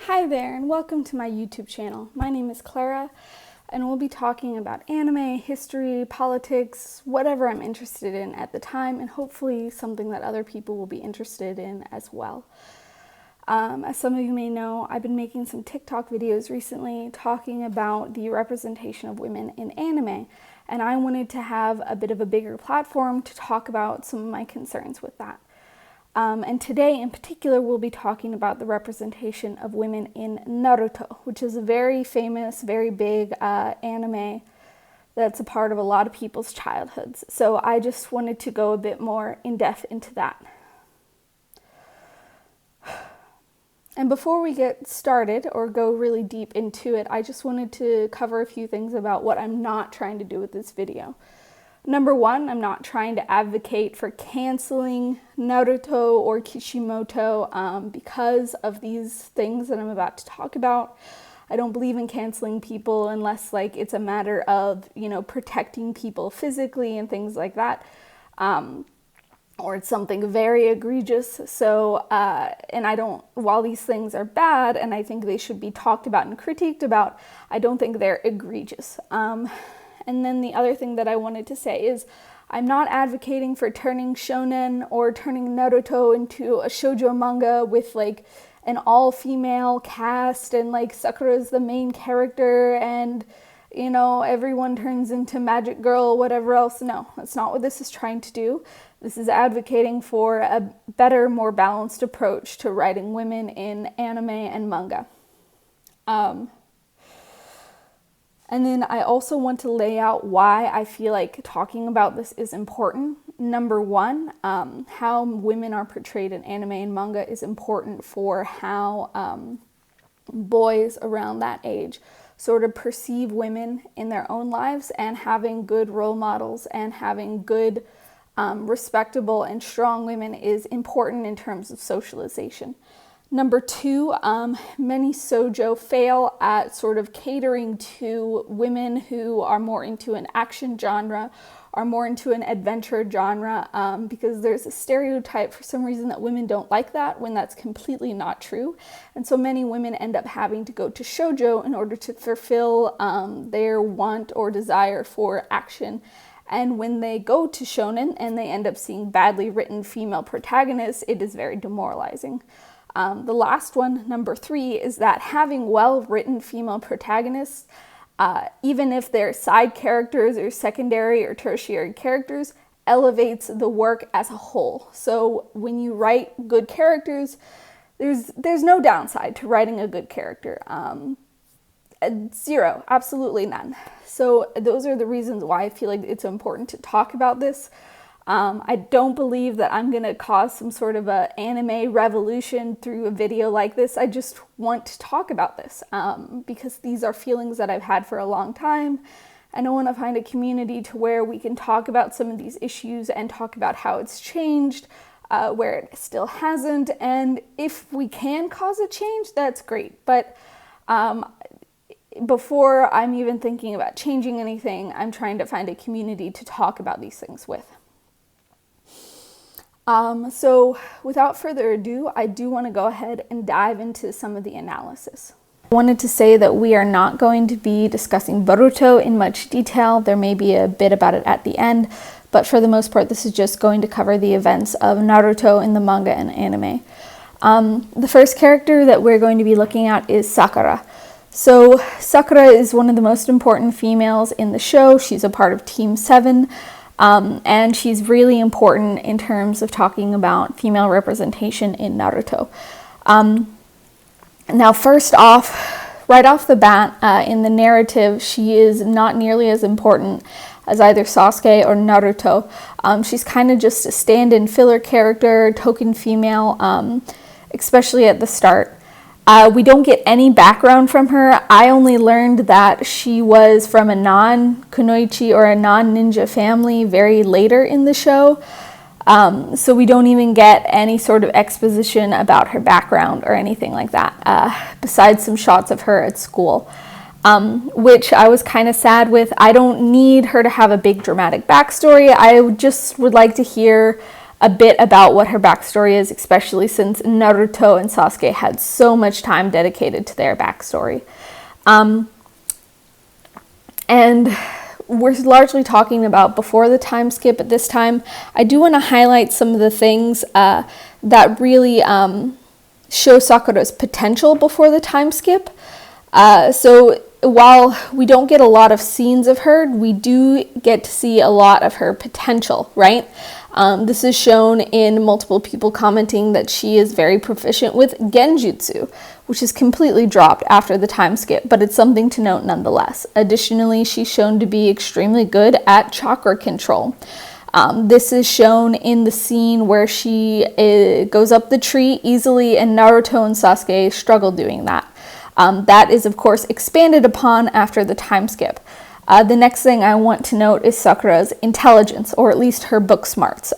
Hi there, and welcome to my YouTube channel. My name is Clara, and we'll be talking about anime, history, politics, whatever I'm interested in at the time, and hopefully something that other people will be interested in as well. As some of you may know, I've been making some TikTok videos recently talking about the representation of women in anime, and I wanted to have a bit of a bigger platform to talk about some of my concerns with that. And today in particular, we'll be talking about the representation of women in Naruto, which is a very famous, very big anime that's a part of a lot of people's childhoods. So I just wanted to go a bit more in depth into that. And before we get started or go really deep into it, I just wanted to cover a few things about what I'm not trying to do with this video. Number one, I'm not trying to advocate for canceling Naruto or Kishimoto because of these things that I'm about to talk about. I don't believe in canceling people unless it's a matter of, protecting people physically and things like that. Or it's something very egregious. So, while these things are bad and I think they should be talked about and critiqued about, I don't think they're egregious. And then the other thing that I wanted to say is I'm not advocating for turning shonen or turning Naruto into a shoujo manga with an all-female cast and Sakura's the main character and everyone turns into magic girl, whatever else. No, that's not what this is trying to do. This is advocating for a better, more balanced approach to writing women in anime and manga. And then I also want to lay out why I feel like talking about this is important. Number one, how women are portrayed in anime and manga is important for how boys around that age sort of perceive women in their own lives, and having good role models and having good, respectable and strong women is important in terms of socialization. Number two, many shoujo fail at sort of catering to women who are more into an action genre, are more into an adventure genre, because there's a stereotype for some reason that women don't like that, when that's completely not true. And so many women end up having to go to shoujo in order to fulfill their want or desire for action. And when they go to shonen and they end up seeing badly written female protagonists, it is very demoralizing. The last one, number three, is that having well-written female protagonists, even if they're side characters or secondary or tertiary characters, elevates the work as a whole. So when you write good characters, there's no downside to writing a good character. Zero, absolutely none. So those are the reasons why I feel like it's important to talk about this. I don't believe that I'm going to cause some sort of an anime revolution through a video like this. I just want to talk about this because these are feelings that I've had for a long time. And I want to find a community to where we can talk about some of these issues and talk about how it's changed, where it still hasn't. And if we can cause a change, that's great. But before I'm even thinking about changing anything, I'm trying to find a community to talk about these things with. So without further ado, I do want to go ahead and dive into some of the analysis. I wanted to say that we are not going to be discussing Naruto in much detail. There may be a bit about it at the end, but for the most part, this is just going to cover the events of Naruto in the manga and anime. The first character that we're going to be looking at is Sakura. So Sakura is one of the most important females in the show. She's a part of Team 7. And she's really important in terms of talking about female representation in Naruto. Now, first off, right off the bat, in the narrative, she is not nearly as important as either Sasuke or Naruto. She's kind of just a stand-in filler character, token female, especially at the start. We don't get any background from her. I only learned that she was from a non-kunoichi or a non-ninja family very later in the show. So we don't even get any sort of exposition about her background or anything like that, besides some shots of her at school, which I was kind of sad with. I don't need her to have a big dramatic backstory. I just would like to hear a bit about what her backstory is, especially since Naruto and Sasuke had so much time dedicated to their backstory. And we're largely talking about before the time skip at this time. I do want to highlight some of the things that really show Sakura's potential before the time skip. So while we don't get a lot of scenes of her, we do get to see a lot of her potential, right? This is shown in multiple people commenting that she is very proficient with genjutsu, which is completely dropped after the time skip, but it's something to note nonetheless. Additionally, she's shown to be extremely good at chakra control. This is shown in the scene where she goes up the tree easily, and Naruto and Sasuke struggle doing that. That is, of course, expanded upon after the time skip. The next thing I want to note is Sakura's intelligence, or at least her book smarts.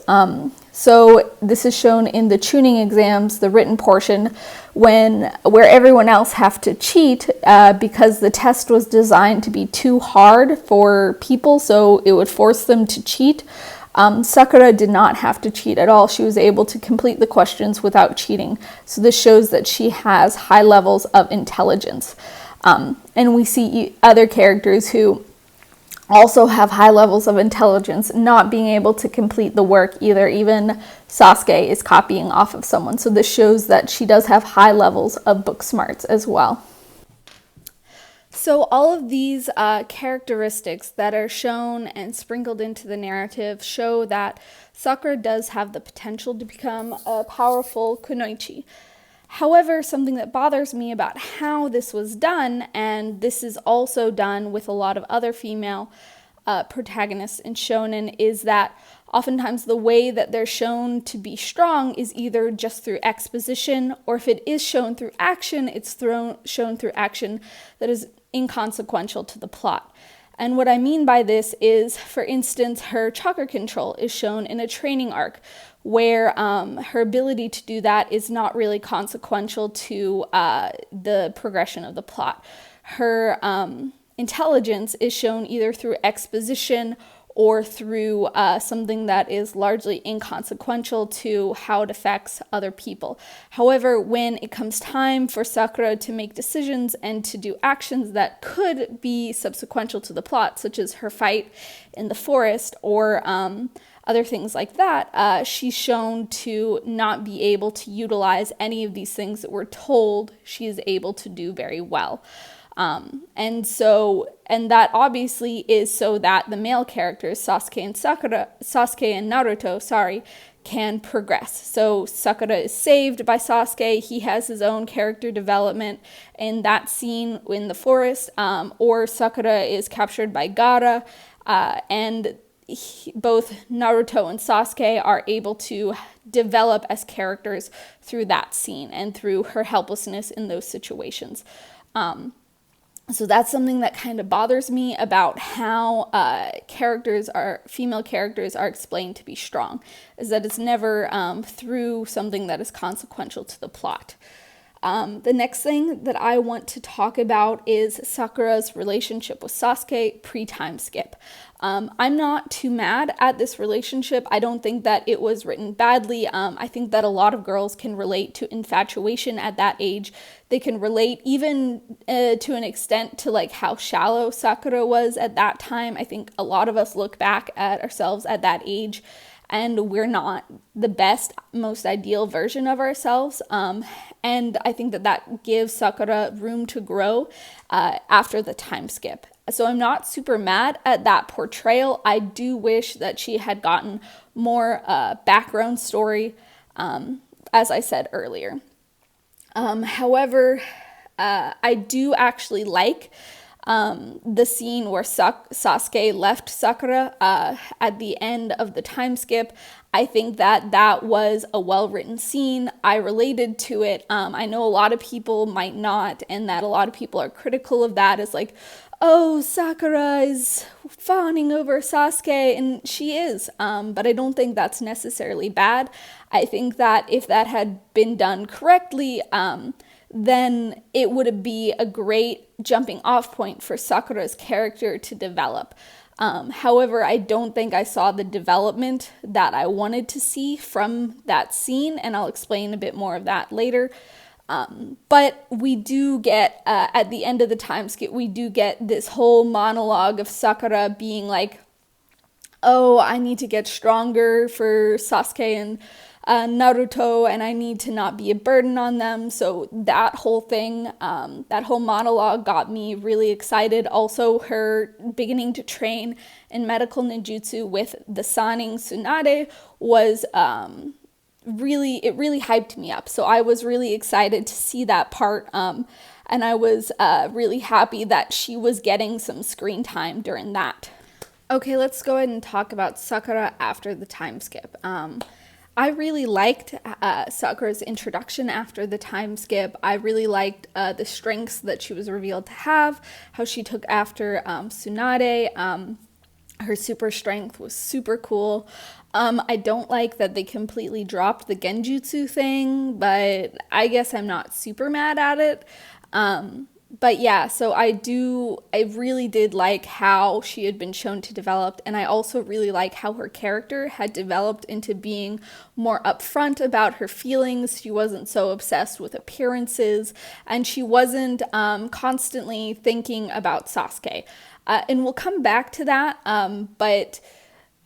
So this is shown in the tuning exams, the written portion, where everyone else have to cheat because the test was designed to be too hard for people, so it would force them to cheat. Sakura did not have to cheat at all. She was able to complete the questions without cheating. So this shows that she has high levels of intelligence. And we see other characters who also have high levels of intelligence not being able to complete the work either. Even Sasuke is copying off of someone. So this shows that she does have high levels of book smarts as well. So all of these characteristics that are shown and sprinkled into the narrative show that Sakura does have the potential to become a powerful kunoichi. However, something that bothers me about how this was done, and this is also done with a lot of other female protagonists in shonen, is that oftentimes the way that they're shown to be strong is either just through exposition, or if it is shown through action, it's shown through action that is inconsequential to the plot. And what I mean by this is, for instance, her chakra control is shown in a training arc where her ability to do that is not really consequential to the progression of the plot. Her intelligence is shown either through exposition or through something that is largely inconsequential to how it affects other people. However, when it comes time for Sakura to make decisions and to do actions that could be subsequential to the plot, such as her fight in the forest or other things like that, she's shown to not be able to utilize any of these things that we're told she is able to do very well. And that obviously is so that the male characters, Sasuke and Naruto, can progress. So Sakura is saved by Sasuke. He has his own character development in that scene in the forest, or Sakura is captured by Gaara, and both Naruto and Sasuke are able to develop as characters through that scene and through her helplessness in those situations. So that's something that kind of bothers me about how female characters are explained to be strong, is that it's never through something that is consequential to the plot. The next thing that I want to talk about is Sakura's relationship with Sasuke pre-time skip. I'm not too mad at this relationship. I don't think that it was written badly. I think that a lot of girls can relate to infatuation at that age. They can relate even to an extent to like how shallow Sakura was at that time. I think a lot of us look back at ourselves at that age and we're not the best, most ideal version of ourselves. And I think that gives Sakura room to grow after the time skip. So I'm not super mad at that portrayal. I do wish that she had gotten more background story, as I said earlier. However, I do actually like the scene where Sasuke left Sakura at the end of the time skip. I think that was a well-written scene. I related to it. I know a lot of people might not, and that a lot of people are critical of that as like, oh, Sakura is fawning over Sasuke, and she is, but I don't think that's necessarily bad. I think that if that had been done correctly, then it would be a great jumping off point for Sakura's character to develop. However, I don't think I saw the development that I wanted to see from that scene, and I'll explain a bit more of that later. But we do get, at the end of the time skip, we do get this whole monologue of Sakura being like, oh, I need to get stronger for Sasuke and Naruto, and I need to not be a burden on them. So that whole thing, that whole monologue got me really excited. Also, her beginning to train in medical ninjutsu with the Sannin Tsunade was really hyped me up. So I was really excited to see that part, and I was really happy that she was getting some screen time during that. Okay, let's go ahead and talk about Sakura after the time skip. I really liked Sakura's introduction after the time skip. I really liked the strengths that she was revealed to have, how she took after Tsunade. Her super strength was super cool. I don't like that they completely dropped the genjutsu thing, but I guess I'm not super mad at it. But yeah, so I really did like how she had been shown to develop, and I also really like how her character had developed into being more upfront about her feelings. She wasn't so obsessed with appearances, and she wasn't constantly thinking about Sasuke. And we'll come back to that, but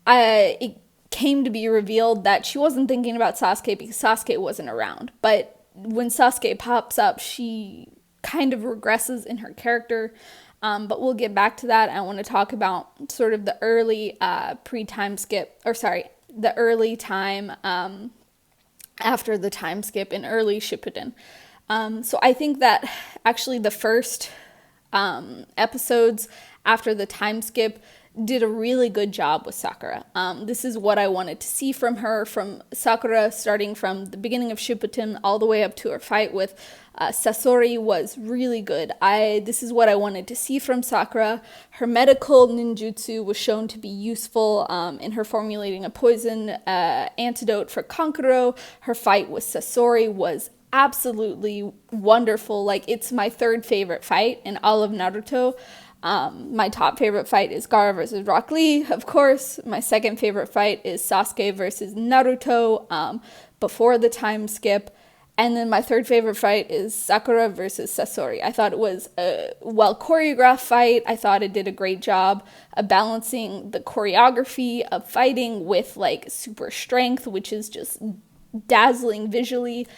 it came to be revealed that she wasn't thinking about Sasuke because Sasuke wasn't around. But when Sasuke pops up, she kind of regresses in her character, but we'll get back to that. I want to talk about sort of the early the early time after the time skip in early Shippuden. So I think that actually the first episodes after the time skip did a really good job with Sakura. This is what I wanted to see from her, from Sakura, starting from the beginning of Shippuden all the way up to her fight with Sasori was really good. This is what I wanted to see from Sakura. Her medical ninjutsu was shown to be useful in her formulating a poison antidote for Kankuro. Her fight with Sasori was absolutely wonderful. Like, it's my third favorite fight in all of Naruto. My top favorite fight is Gaara versus Rock Lee, of course. My second favorite fight is Sasuke versus Naruto before the time skip. And then my third favorite fight is Sakura versus Sasori. I thought it was a well-choreographed fight. I thought it did a great job of balancing the choreography of fighting with, like, super strength, which is just dazzling visually.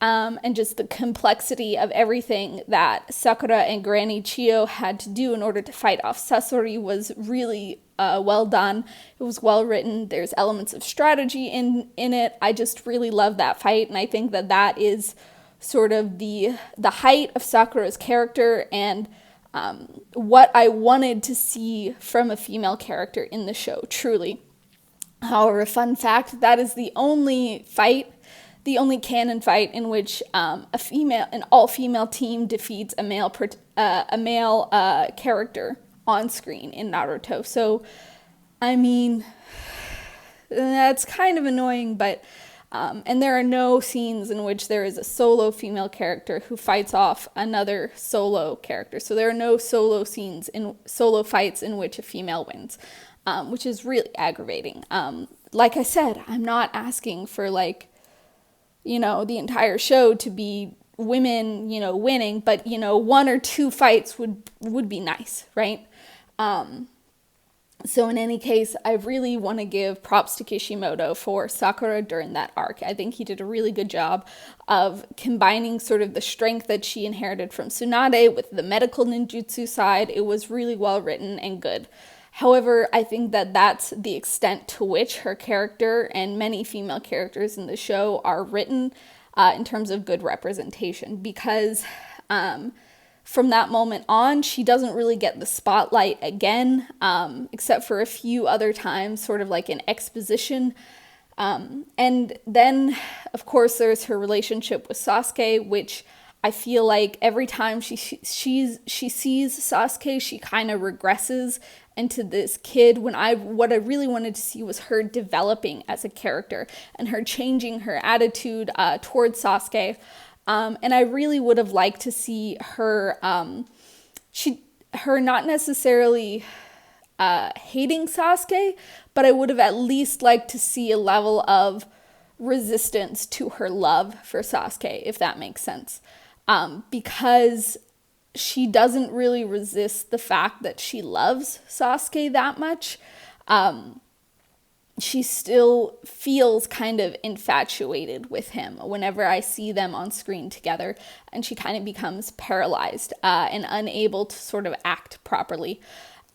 And just the complexity of everything that Sakura and Granny Chiyo had to do in order to fight off Sasori was really well done. It was well written. There's elements of strategy in it. I just really love that fight, and I think that is sort of the height of Sakura's character and what I wanted to see from a female character in the show, truly. However, fun fact, that is the only canon fight in which an all-female team defeats a male character on screen in Naruto. So, I mean, that's kind of annoying, but and there are no scenes in which there is a solo female character who fights off another solo character. So there are no solo fights in which a female wins, which is really aggravating. Like I said, I'm not asking for, like, the entire show to be women, winning, but, one or two fights would be nice, right? So in any case, I really want to give props to Kishimoto for Sakura during that arc. I think he did a really good job of combining sort of the strength that she inherited from Tsunade with the medical ninjutsu side. It was really well written and good. However, I think that that's the extent to which her character and many female characters in the show are written in terms of good representation, because from that moment on, she doesn't really get the spotlight again, except for a few other times, sort of like in exposition. And then, of course, there's her relationship with Sasuke, which I feel like every time she sees Sasuke, she kind of regresses into this kid. What I really wanted to see was her developing as a character and her changing her attitude towards Sasuke. And I really would have liked to see her, her not necessarily hating Sasuke, but I would have at least liked to see a level of resistance to her love for Sasuke, if that makes sense. Because she doesn't really resist the fact that she loves Sasuke that much. She still feels kind of infatuated with him whenever I see them on screen together, and she kind of becomes paralyzed and unable to sort of act properly.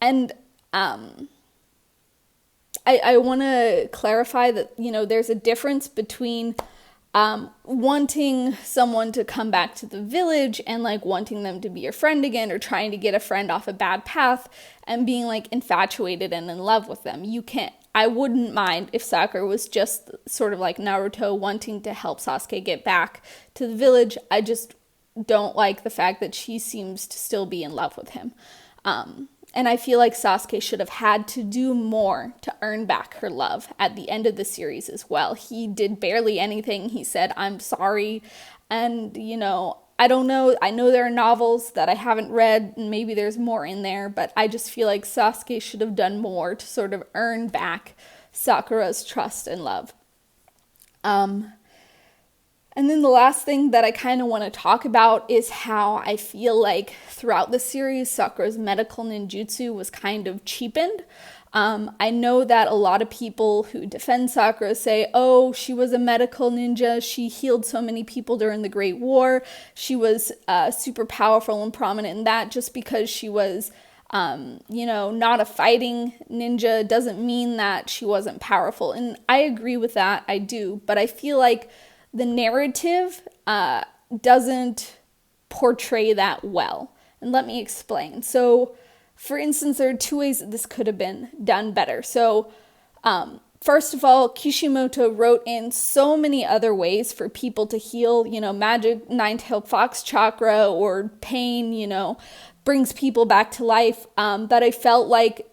And I want to clarify that, there's a difference between wanting someone to come back to the village and like wanting them to be your friend again, or trying to get a friend off a bad path, and being like infatuated and in love with them. I wouldn't mind if Sakura was just sort of like Naruto, wanting to help Sasuke get back to the village. I just don't like the fact that she seems to still be in love with him. And I feel like Sasuke should have had to do more to earn back her love at the end of the series as well. He did barely anything. He said, "I'm sorry." And, I don't know. I know there are novels that I haven't read, and maybe there's more in there, but I just feel like Sasuke should have done more to sort of earn back Sakura's trust and love. And then the last thing that I kind of want to talk about is how I feel like throughout the series, Sakura's medical ninjutsu was kind of cheapened. I know that a lot of people who defend Sakura say, oh, she was a medical ninja. She healed so many people during the Great War. She was super powerful and prominent in that. Just because she was, not a fighting ninja doesn't mean that she wasn't powerful. And I agree with that. I do. But I feel like the narrative doesn't portray that well. And let me explain. So, for instance, there are two ways that this could have been done better. So, first of all, Kishimoto wrote in so many other ways for people to heal, magic, nine-tailed fox chakra, or pain, brings people back to life, that I felt like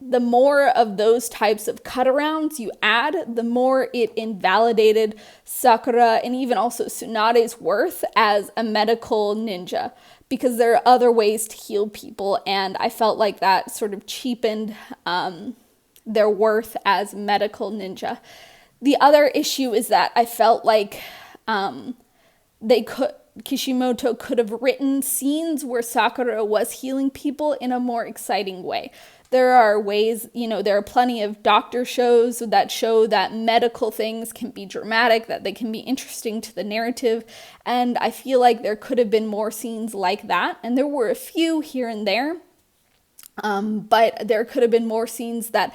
the more of those types of cut-arounds you add, the more it invalidated Sakura and even also Tsunade's worth as a medical ninja, because there are other ways to heal people, and I felt like that sort of cheapened their worth as medical ninja. The other issue is that I felt like Kishimoto could have written scenes where Sakura was healing people in a more exciting way. There are ways, there are plenty of doctor shows that show that medical things can be dramatic, that they can be interesting to the narrative, and I feel like there could have been more scenes like that, and there were a few here and there, but there could have been more scenes that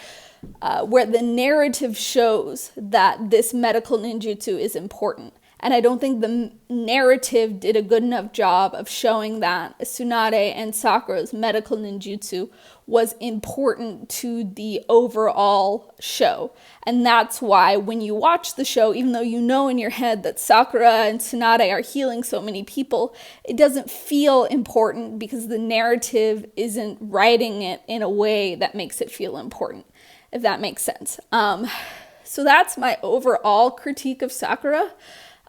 where the narrative shows that this medical ninjutsu is important. And I don't think the narrative did a good enough job of showing that Tsunade and Sakura's medical ninjutsu was important to the overall show. And that's why when you watch the show, even though you know in your head that Sakura and Tsunade are healing so many people, it doesn't feel important because the narrative isn't writing it in a way that makes it feel important, if that makes sense. So that's my overall critique of Sakura.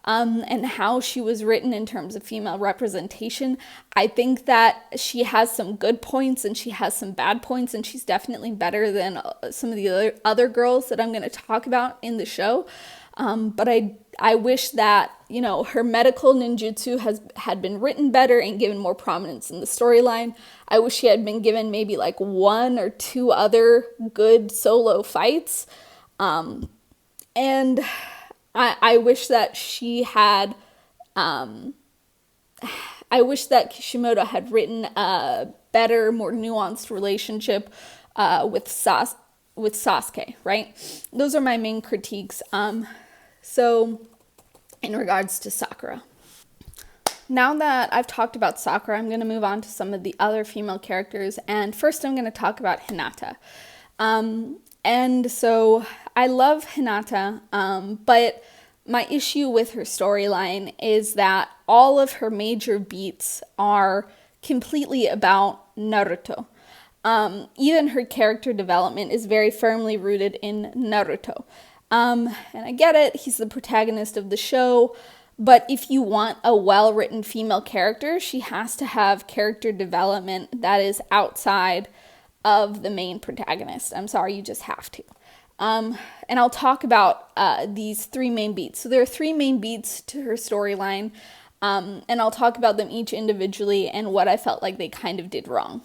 And how she was written in terms of female representation. I think that she has some good points and she has some bad points, and she's definitely better than some of the other girls that I'm going to talk about in the show. But I wish that, her medical ninjutsu had been written better and given more prominence in the storyline. I wish she had been given maybe like one or two other good solo fights. And I wish that she had, I wish that Kishimoto had written a better, more nuanced relationship with Sasuke, right? Those are my main critiques. So, in regards to Sakura. Now that I've talked about Sakura, I'm going to move on to some of the other female characters, and first I'm going to talk about Hinata. And so I love Hinata, but my issue with her storyline is that all of her major beats are completely about Naruto. Even her character development is very firmly rooted in Naruto. And I get it, he's the protagonist of the show, but if you want a well-written female character, she has to have character development that is outside of the main protagonist. I'm sorry, you just have to. And I'll talk about these three main beats. So there are three main beats to her storyline, and I'll talk about them each individually and what I felt like they kind of did wrong.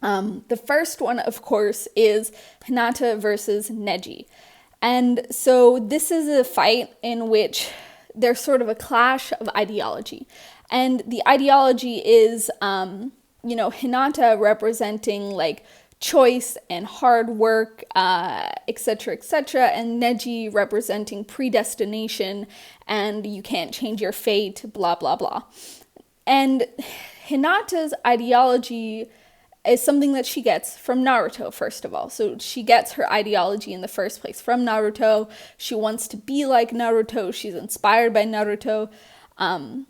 The first one, of course, is Hinata versus Neji. And so this is a fight in which there's sort of a clash of ideology. And the ideology is, Hinata representing like choice and hard work, etc., etc., and Neji representing predestination and you can't change your fate, blah, blah, blah. And Hinata's ideology is something that she gets from Naruto, first of all. So she gets her ideology in the first place from Naruto. She wants to be like Naruto. She's inspired by Naruto. And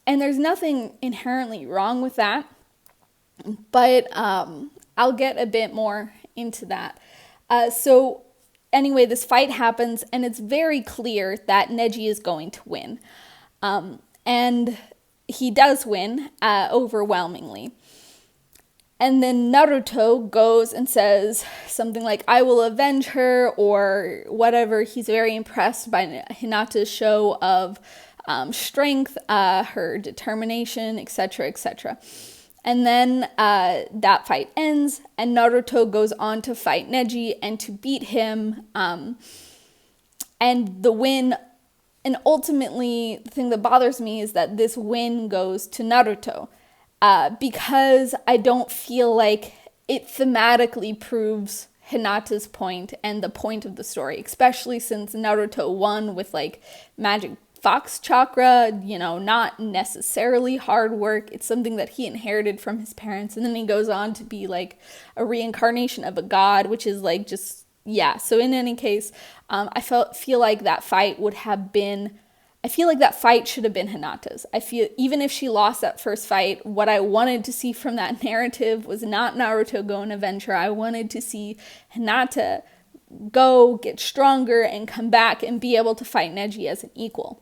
there's nothing inherently wrong with that. But I'll get a bit more into that. So anyway, this fight happens, and it's very clear that Neji is going to win. And he does win overwhelmingly. And then Naruto goes and says something like, I will avenge her, or whatever. He's very impressed by Hinata's show of strength, her determination, etc., etc. And then that fight ends, and Naruto goes on to fight Neji and to beat him. And the win, and ultimately, the thing that bothers me is that this win goes to Naruto. Because I don't feel like it thematically proves Hinata's point and the point of the story, especially since Naruto won with like magic fox chakra, not necessarily hard work. It's something that he inherited from his parents, and then he goes on to be like a reincarnation of a god, which is like just, yeah. So in any case, I feel like that fight should have been Hinata's. I feel even if she lost that first fight, what I wanted to see from that narrative was not Naruto go and avenge her. I wanted to see Hinata go, get stronger, and come back and be able to fight Neji as an equal.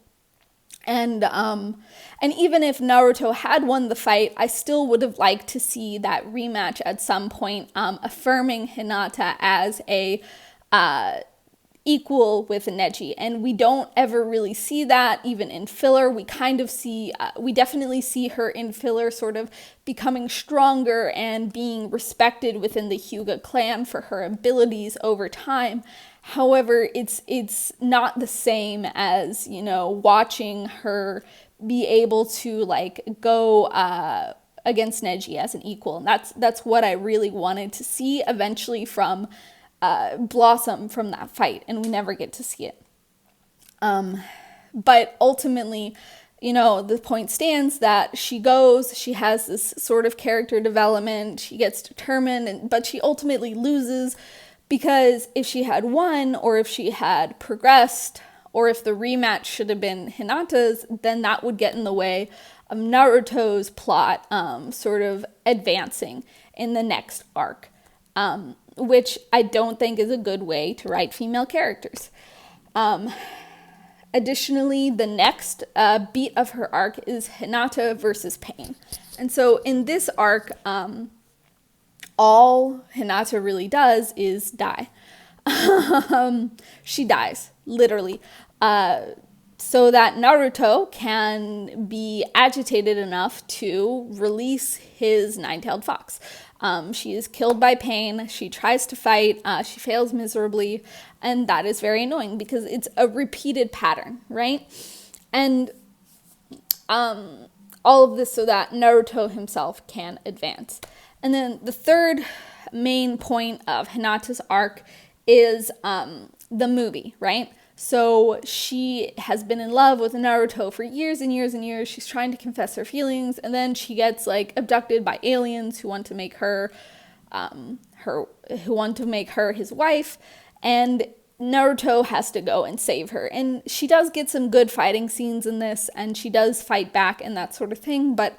And even if Naruto had won the fight, I still would have liked to see that rematch at some point, affirming Hinata as a equal with Neji. And we don't ever really see that even in filler. We definitely see her in filler sort of becoming stronger and being respected within the Hyuga clan for her abilities over time. However, it's not the same as, watching her be able to like go against Neji as an equal. And that's what I really wanted to see eventually from blossom from that fight, and we never get to see it. But ultimately, the point stands that she has this sort of character development, she gets determined, but she ultimately loses because if she had won, or if she had progressed, or if the rematch should have been Hinata's, then that would get in the way of Naruto's plot sort of advancing in the next arc. Which I don't think is a good way to write female characters. Additionally, the next beat of her arc is Hinata versus Pain. And so in this arc, all Hinata really does is die. She dies, literally. So that Naruto can be agitated enough to release his nine-tailed fox. She is killed by Pain. She tries to fight. She fails miserably. And that is very annoying because it's a repeated pattern, right? And all of this so that Naruto himself can advance. And then the third main point of Hinata's arc is the movie, right? So she has been in love with Naruto for years and years and years. She's trying to confess her feelings, and then she gets like abducted by aliens who want to make her his wife, and Naruto has to go and save her. And she does get some good fighting scenes in this, and she does fight back and that sort of thing, but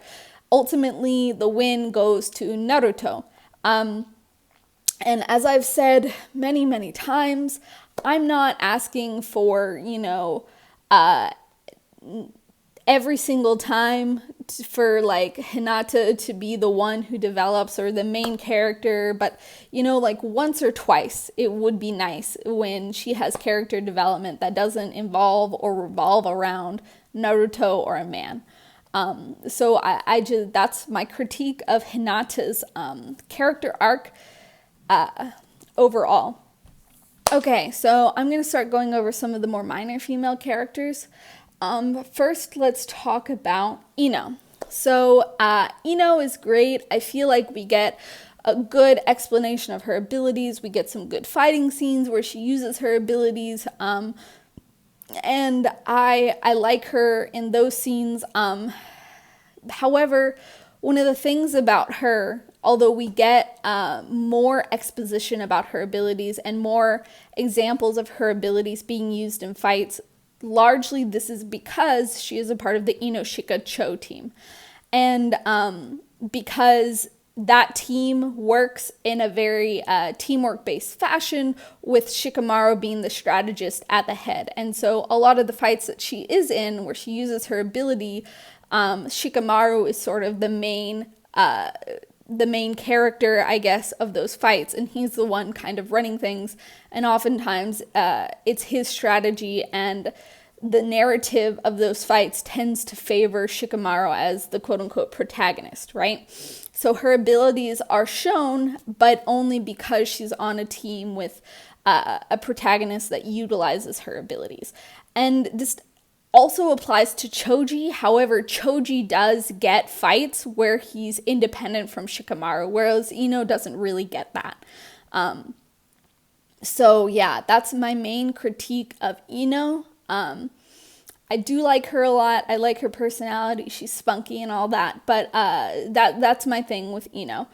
ultimately the win goes to Naruto. And as I've said many, many times, I'm not asking for, every single time for like Hinata to be the one who develops or the main character, but like once or twice it would be nice when she has character development that doesn't involve or revolve around Naruto or a man. So I just, that's my critique of Hinata's character arc overall. Okay, so I'm going to start going over some of the more minor female characters. First, let's talk about Ino. So Ino is great. I feel like we get a good explanation of her abilities. We get some good fighting scenes where she uses her abilities. And I like her in those scenes. However, one of the things about her, although we get more exposition about her abilities and more examples of her abilities being used in fights, largely this is because she is a part of the Inoshika Cho team. And because that team works in a very teamwork-based fashion, with Shikamaru being the strategist at the head. And so a lot of the fights that she is in, where she uses her ability, Shikamaru is sort of the main character, I guess, of those fights, and he's the one kind of running things, and oftentimes it's his strategy and the narrative of those fights tends to favor Shikamaru as the quote-unquote protagonist, right? So her abilities are shown, but only because she's on a team with a protagonist that utilizes her abilities. And this also applies to Choji. However, Choji does get fights where he's independent from Shikamaru, whereas Ino doesn't really get that. So yeah, that's my main critique of Ino. I do like her a lot. I like her personality. She's spunky and all that, but that's my thing with Ino.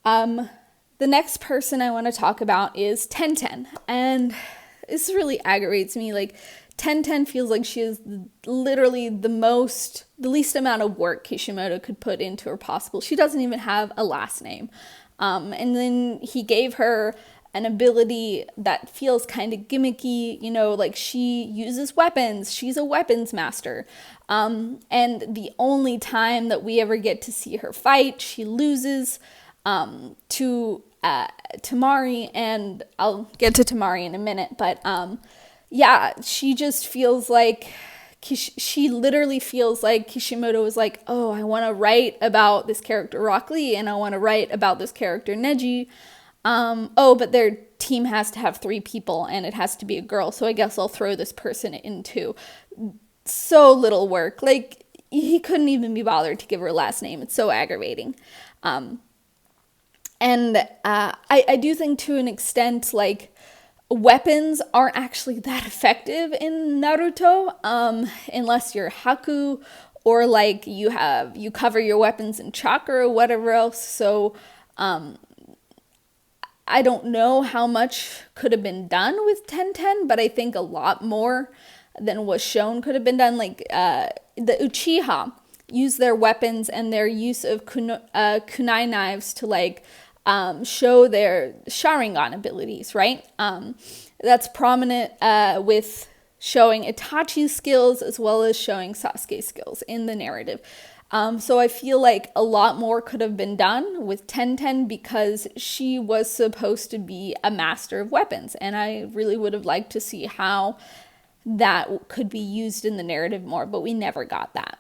The next person I want to talk about is Tenten, and this really aggravates me. Like, Tenten feels like she is literally the least amount of work Kishimoto could put into her possible. She doesn't even have a last name. And then he gave her an ability that feels kind of gimmicky, like she uses weapons. She's a weapons master. And the only time that we ever get to see her fight, she loses to Tamari, and I'll get to Tamari in a minute, but yeah, she just feels like, she literally feels like Kishimoto was like, oh, I want to write about this character Rock Lee, and I want to write about this character Neji. But their team has to have 3 people, and it has to be a girl, so I guess I'll throw this person in too. So little work. Like, he couldn't even be bothered to give her a last name. It's so aggravating. And I do think, to an extent, like, weapons aren't actually that effective in Naruto, unless you're Haku, or like you cover your weapons in chakra or whatever else. So I don't know how much could have been done with Tenten, but I think a lot more than was shown could have been done. Like the Uchiha use their weapons and their use of kunai knives to like show their Sharingan abilities, right? That's prominent with showing Itachi's skills as well as showing Sasuke's skills in the narrative. So I feel like a lot more could have been done with Tenten because she was supposed to be a master of weapons, and I really would have liked to see how that could be used in the narrative more, but we never got that.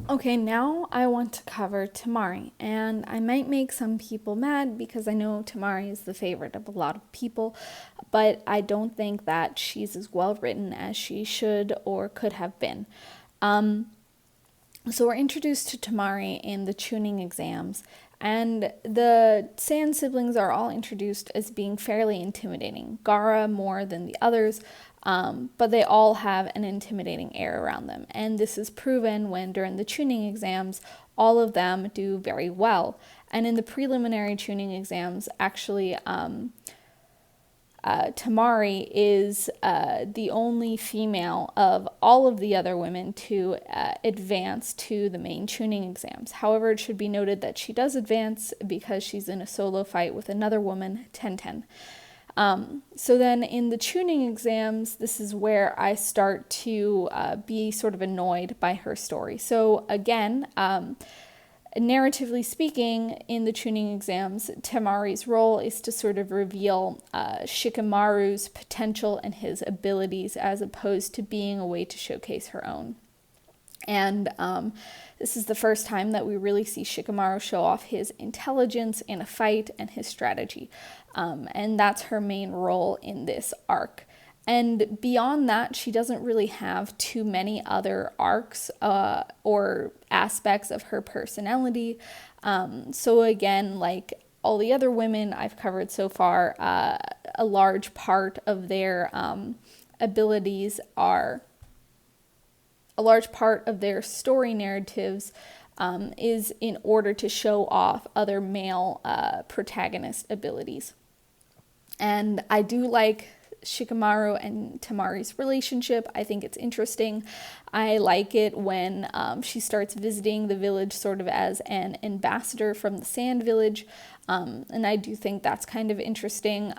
Okay, now I want to cover Tamari, and I might make some people mad because I know Tamari is the favorite of a lot of people, but I don't think that she's as well written as she should or could have been. So we're introduced to Tamari in the tuning exams, and the Sand siblings are all introduced as being fairly intimidating. Gaara more than the others, but they all have an intimidating air around them. And this is proven when during the tuning exams, all of them do very well. And in the preliminary tuning exams, actually, Tamari is the only female of all of the other women to advance to the main tuning exams. However, it should be noted that she does advance because she's in a solo fight with another woman, Tenten. So then in the tuning exams, this is where I start to be sort of annoyed by her story. So again, narratively speaking, in the tuning exams, Temari's role is to sort of reveal Shikamaru's potential and his abilities as opposed to being a way to showcase her own. And this is the first time that we really see Shikamaru show off his intelligence in a fight and his strategy. And that's her main role in this arc. And beyond that, she doesn't really have too many other arcs or aspects of her personality. So again, like all the other women I've covered so far, a large part of their abilities are... A large part of their story narratives is in order to show off other male protagonist abilities. And I do like Shikamaru and Temari's relationship. I think it's interesting. I like it when she starts visiting the village sort of as an ambassador from the Sand Village. And I do think that's kind of interesting.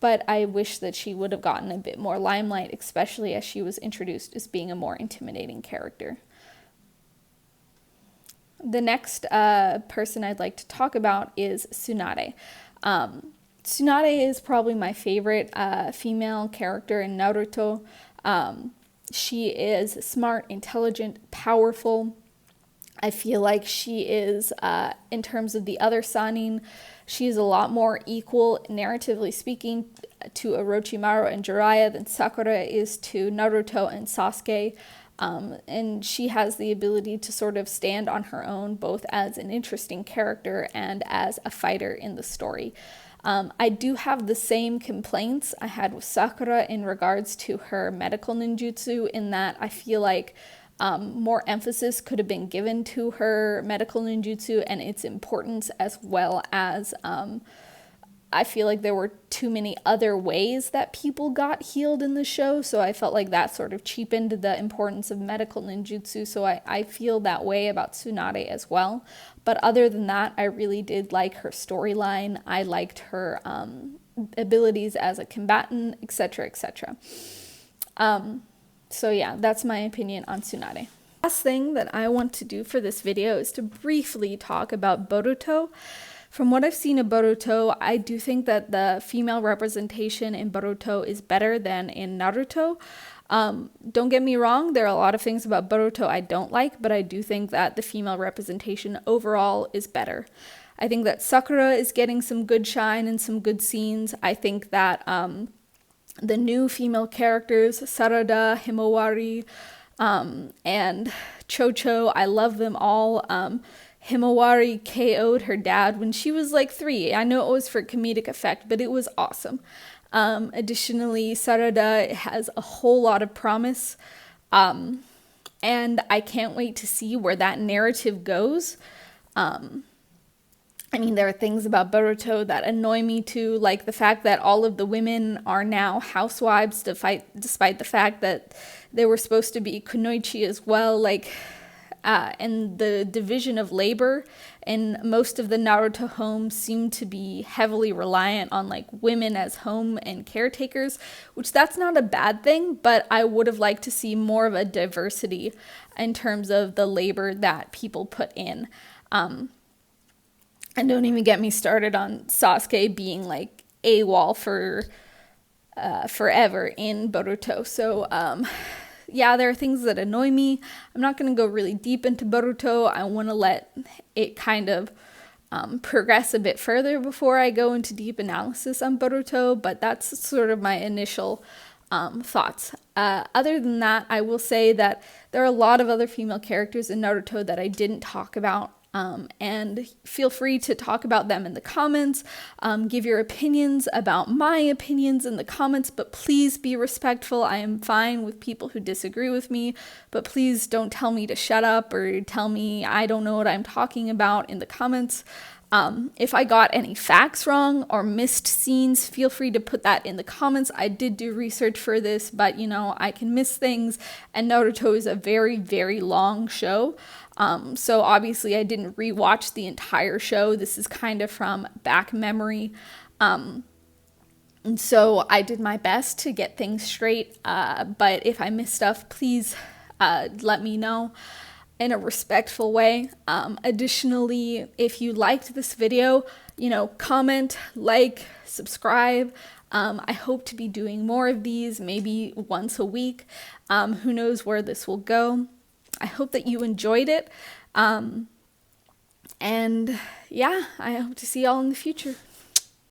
But I wish that she would have gotten a bit more limelight, especially as she was introduced as being a more intimidating character. The next person I'd like to talk about is Tsunade. Tsunade is probably my favorite female character in Naruto. She is smart, intelligent, powerful. I feel like she is, in terms of the other Sannin, she is a lot more equal, narratively speaking, to Orochimaru and Jiraiya than Sakura is to Naruto and Sasuke. And she has the ability to sort of stand on her own, both as an interesting character and as a fighter in the story. I do have the same complaints I had with Sakura in regards to her medical ninjutsu, in that I feel like more emphasis could have been given to her medical ninjutsu and its importance, as well as I feel like there were too many other ways that people got healed in the show, so I felt like that sort of cheapened the importance of medical ninjutsu, so I feel that way about Tsunade as well. But other than that, I really did like her storyline. I liked her abilities as a combatant, etc., etc. So yeah, that's my opinion on Tsunade. Last thing that I want to do for this video is to briefly talk about Boruto. From what I've seen of Boruto, I do think that the female representation in Boruto is better than in Naruto. Don't get me wrong, there are a lot of things about Boruto I don't like, but I do think that the female representation overall is better. I think that Sakura is getting some good shine and some good scenes. I think that the new female characters, Sarada, Himawari, and Chocho, I love them all. Himawari KO'd her dad when she was like 3. I know it was for comedic effect, but it was awesome. Additionally, Sarada has a whole lot of promise, and I can't wait to see where that narrative goes. I mean, there are things about Boruto that annoy me too, like the fact that all of the women are now housewives, despite the fact that they were supposed to be kunoichi as well, and the division of labor in most of the Naruto homes seem to be heavily reliant on women as home and caretakers, which that's not a bad thing, but I would have liked to see more of a diversity in terms of the labor that people put in. And don't even get me started on Sasuke being AWOL for forever in Boruto. So yeah, there are things that annoy me. I'm not going to go really deep into Boruto. I want to let it kind of progress a bit further before I go into deep analysis on Boruto, but that's sort of my initial thoughts. Other than that, I will say that there are a lot of other female characters in Naruto that I didn't talk about. And feel free to talk about them in the comments, give your opinions about my opinions in the comments, but please be respectful. I am fine with people who disagree with me, but please don't tell me to shut up or tell me I don't know what I'm talking about in the comments. If I got any facts wrong or missed scenes, feel free to put that in the comments. I did do research for this, but I can miss things, and Naruto is a very, very long show. So obviously I didn't rewatch the entire show. This is kind of from back memory. And so I did my best to get things straight, but if I miss stuff, please let me know in a respectful way. Additionally, if you liked this video, comment, like, subscribe. I hope to be doing more of these, maybe once a week. Who knows where this will go. I hope that you enjoyed it. And yeah, I hope to see y'all in the future.